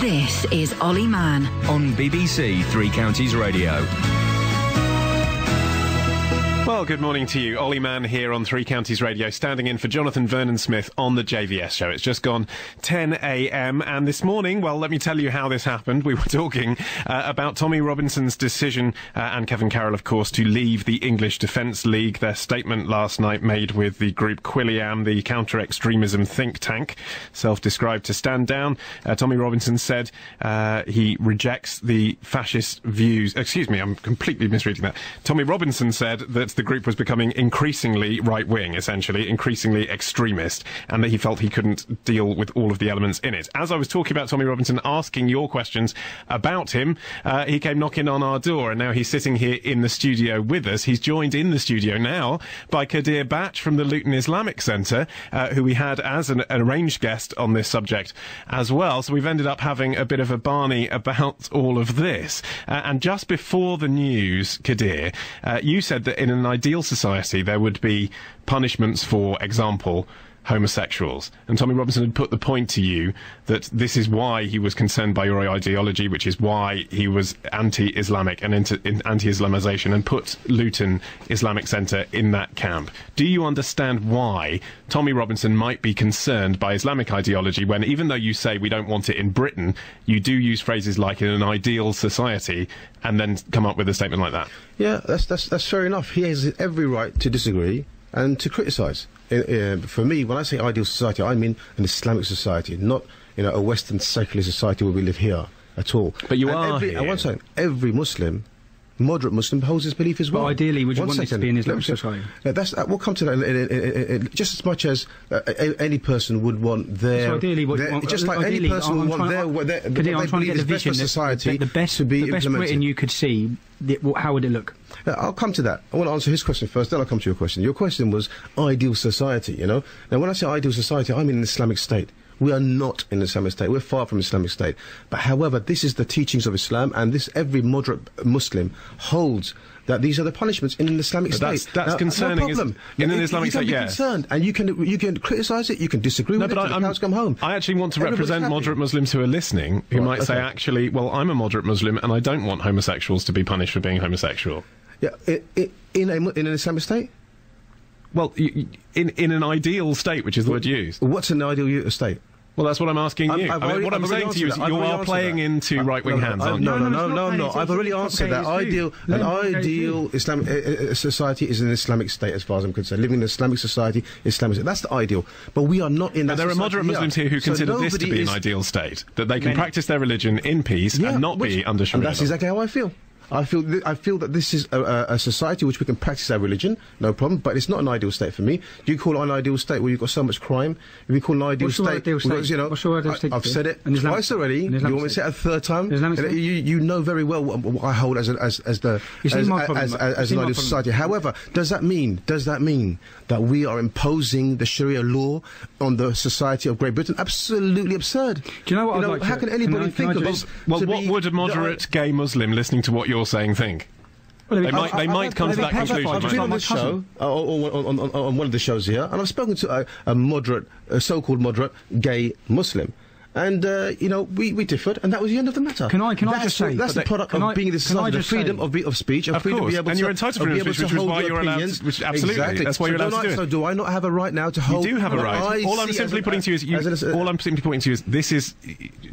This is Ollie Mann on BBC Three Counties Radio. Well, good morning to you. Ollie Mann here on Three Counties Radio, standing in for Jonathan Vernon-Smith on the JVS show. It's just gone 10 a.m. and this morning, well, let me tell you how this happened. We were talking about Tommy Robinson's decision, and Kevin Carroll, of course, to leave the English Defence League. Their statement last night made with the group Quilliam, the counter-extremism think tank, self-described to stand down. Tommy Robinson said he rejects the fascist views. Excuse me, I'm completely misreading that. Tommy Robinson said that the group was becoming increasingly right-wing, essentially, increasingly extremist, and that he felt he couldn't deal with all of the elements in it. As I was talking about Tommy Robinson, asking your questions about him, he came knocking on our door, and now he's sitting here in the studio with us. He's joined in the studio now by Kadir Batch from the Luton Islamic Center, who we had as an arranged guest on this subject as well. So we've ended up having a bit of a Barney about all of this. And just before the news, Kadir, you said that in an ideal society there would be punishments for example homosexuals, and Tommy Robinson had put the point to you that this is why he was concerned by your ideology, which is why he was anti-Islamic and anti-Islamization, and put Luton Islamic Center in that camp. Do you understand why Tommy Robinson might be concerned by Islamic ideology when, even though you say we don't want it in Britain, you do use phrases like in an ideal society and then come up with a statement like that? Yeah, that's fair enough. He has every right to disagree and to criticise. For me, when I say ideal society, I mean an Islamic society, not a Western secular society where we live here at all. But you are here. And one second, every Muslim, moderate Muslim, holds this belief as well. But ideally, would you want this to be an Islamic society? We'll come to that just as much as any person would want their... So ideally, what you want... Just like any person would want their I'm trying to get the vision, society the best to be implemented. Britain you could see, how would it look? I'll come to that. I want to answer his question first, then I'll come to your question. Your question was ideal society, Now, when I say ideal society, I mean an Islamic state. We are not in an Islamic state. We're far from Islamic state. But however, this is the teachings of Islam, and every moderate Muslim holds that these are the punishments in an Islamic state. That's concerning. No problem. In an Islamic state, you can be concerned, and you can criticise it, you can disagree with it, but the cows come home. I actually want to represent moderate Muslims who are listening, who might say, actually, well, I'm a moderate Muslim, and I don't want homosexuals to be punished for being homosexual. Yeah, in an Islamic state? Well, in an ideal state, which is the word used. What's an ideal state? Well, that's what I'm asking you. What I'm saying to you is you are playing into right-wing hands, aren't you? No. I've already answered that. An ideal Islamic society is an Islamic state, as far as I'm concerned. Living in an Islamic society, Islamic state. That's the ideal. But we are not in that. But there are moderate Muslims here who consider this to be an ideal state, that they can practice their religion in peace and not be under Sharia. And that's exactly how I feel. I feel that this is a society which we can practice our religion, no problem, but it's not an ideal state for me. Do you call it an ideal state where you've got so much crime? If you call it an ideal state... What's your ideal state? I've said it twice already. You want me to say it a third time? You know very well what I hold as an ideal society. However, does that mean that we are imposing the Sharia law on the society of Great Britain? Absolutely absurd. Do you know what how can anybody think of this? Well, what would a moderate gay Muslim listening to what you're saying think? Well, they might come to that conclusion. I've been on this show, on one of the shows here, and I've spoken to a so-called moderate gay Muslim. And, we differed, and that was the end of the matter. Can I just say... That's the product of being in this society, the freedom of speech, and freedom to be able to... And you're entitled to freedom of speech, which is why you're allowed... Absolutely, exactly. That's why you're allowed to do it. So do I not have a right now to hold... You do have a right. All I'm simply pointing to you is, this is...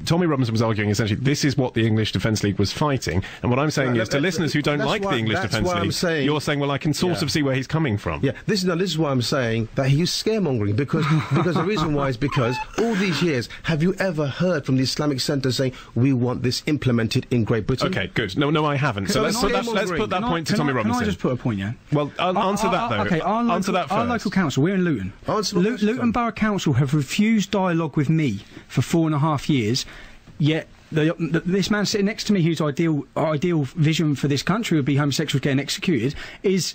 Tommy Robinson was arguing, essentially, this is what the English Defence League was fighting, and what I'm saying is, to listeners who don't like the English Defence League, you're saying, well, I can sort of see where he's coming from. Yeah, this is why I'm saying that he is scaremongering, because the reason why is because all these years, have you ever heard from the Islamic Center saying we want this implemented in Great Britain? Okay, good. No, I haven't. So let's put that point to Tommy Robinson. Can I just put a point, yeah? Well, answer that, though. Okay, answer that first. Our local council, we're in Luton. Luton Borough Council have refused dialogue with me for 4.5 years, yet... this man sitting next to me, whose ideal vision for this country would be homosexuals getting executed, it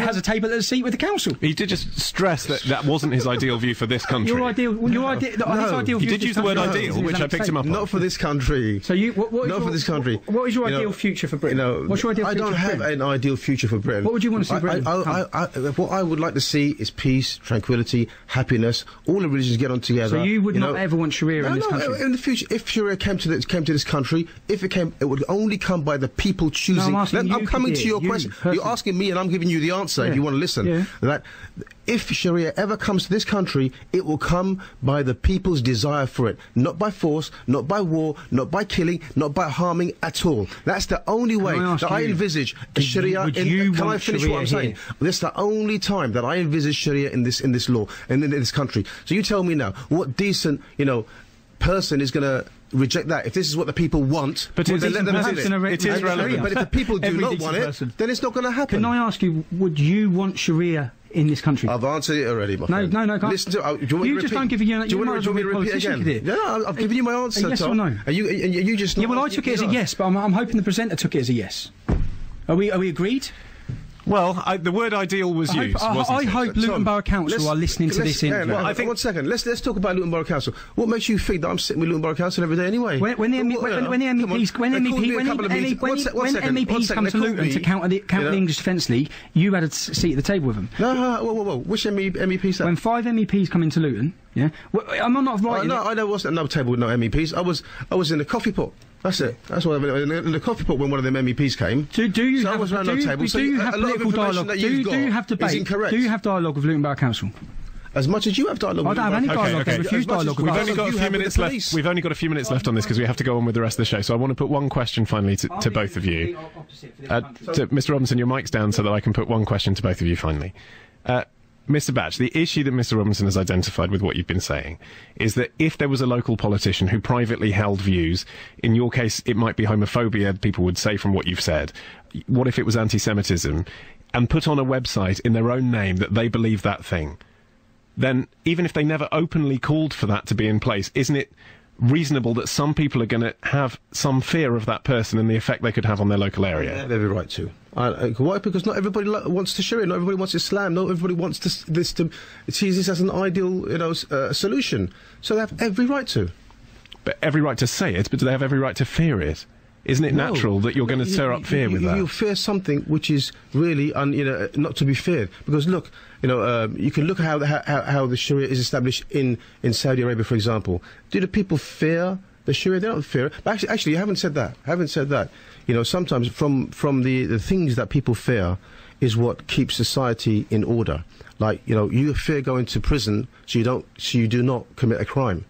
has a table at the seat with the council. He did just stress that wasn't his ideal view for this country. His ideal view. He did use the word ideal, which I picked him up on. Not for this country. So for this country. What is your ideal future for Britain? What's your ideal future? I don't have an ideal future for Britain. What would you want to see Britain? What I would like to see is peace, tranquility, happiness. All the religions get on together. So you would not ever want Sharia in this country? In the future, if Sharia came to this country, if it came, it would only come by the people choosing. No, I'm coming to your question. Personally. You're asking me, and I'm giving you the answer. If you want to listen, that if Sharia ever comes to this country, it will come by the people's desire for it, not by force, not by war, not by killing, not by harming at all. That's the only way that I envisage Sharia. Can I finish what I'm saying? That's the only time that I envisage Sharia in this law and in this country. So you tell me now, what decent, person is going to reject that? If this is what the people want, but then let them do it. It is relevant. But if the people do not want it, then it's not going to happen. Can I ask you, would you want Sharia in this country? I've answered it already, my friend. No, can't. Listen to do you want you me to just repeat? don't give you. Do you want me to repeat again? No, I've given you my answer. Yes Tom. or no? And you just. Yeah, well, I took it as a yes, but I'm hoping the presenter took it as a yes. Are we agreed? Well, the word ideal was used. I hope Luton Borough Council are listening to this interview. I think 1 second. Let's talk about Luton Borough Council. What makes you think that I'm sitting with Luton Borough Council every day anyway? When the MEPs come to Luton to counter the English Defence League, you had a seat at the table with them. No, whoa. Which MEPs? When 5 MEPs come into Luton, yeah, I'm not right. No, I wasn't at no table with no MEPs. I was in the coffee pot. That's it. That's what in the coffee pot when one of them MEPs came. Do you have political dialogue? Do you have debate? Do you have dialogue with Luton Borough Council? As much as you have dialogue. I don't have any dialogue. I refuse dialogue. We've only got a few minutes left. We've only got a few minutes left on this because we have to go on with the rest of the show. So I want to put one question finally to both of you. Mr. Robinson, your mic's down so that I can put one question to both of you finally. Mr. Batch, the issue that Mr. Robinson has identified with what you've been saying is that if there was a local politician who privately held views, in your case it might be homophobia, people would say from what you've said, what if it was anti-Semitism, and put on a website in their own name that they believe that thing, then even if they never openly called for that to be in place, isn't it reasonable that some people are going to have some fear of that person and the effect they could have on their local area? They have every right to. Why? Because not everybody wants to Sharia. Not everybody wants Islam. Not everybody wants this to see this as an ideal, solution. So they have every right to. But every right to say it. But do they have every right to fear it? Isn't it natural that you're going to stir up fear with that? You fear something which is really, not to be feared. Because look, you can look at how the Sharia is established in Saudi Arabia, for example. Do the people fear the Sharia? They don't fear it. But actually, you haven't said that. Sometimes from the things that people fear is what keeps society in order. Like, you fear going to prison, so you do not commit a crime.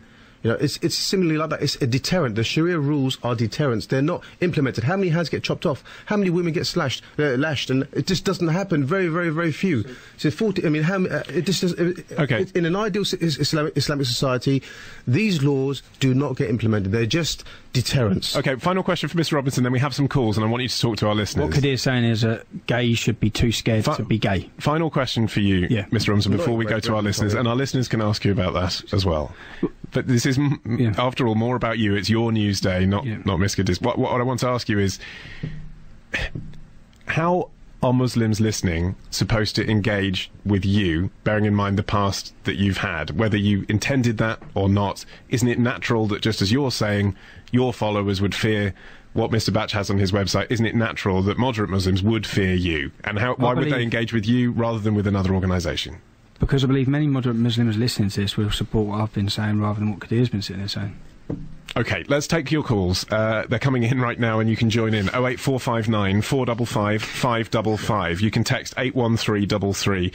It's similarly like that. It's a deterrent. The Sharia rules are deterrents. They're not implemented. How many hands get chopped off? How many women get lashed? And it just doesn't happen. Very, very, very few. So 40. I mean, it just does. Okay. In an ideal Islamic society, these laws do not get implemented. They're just deterrents. Okay. Final question for Mr. Robinson. Then we have some calls, and I want you to talk to our listeners. What Kadir's saying is that gays should be too scared to be gay. Final question for you, Mr. Robinson, before we go to our listeners, and our listeners can ask you about that as well. But this is, after all, more about you. It's your news day, not Miss Kadir's. What I want to ask you is, how are Muslims listening supposed to engage with you, bearing in mind the past that you've had, whether you intended that or not? Isn't it natural that, just as you're saying, your followers would fear what Mr. Batch has on his website, isn't it natural that moderate Muslims would fear you? And why would they engage with you rather than with another organisation? Because I believe many moderate Muslims listening to this will support what I've been saying rather than what Kadir's been sitting there saying. OK, let's take your calls. They're coming in right now and you can join in. 08459 455 555. You can text 81333.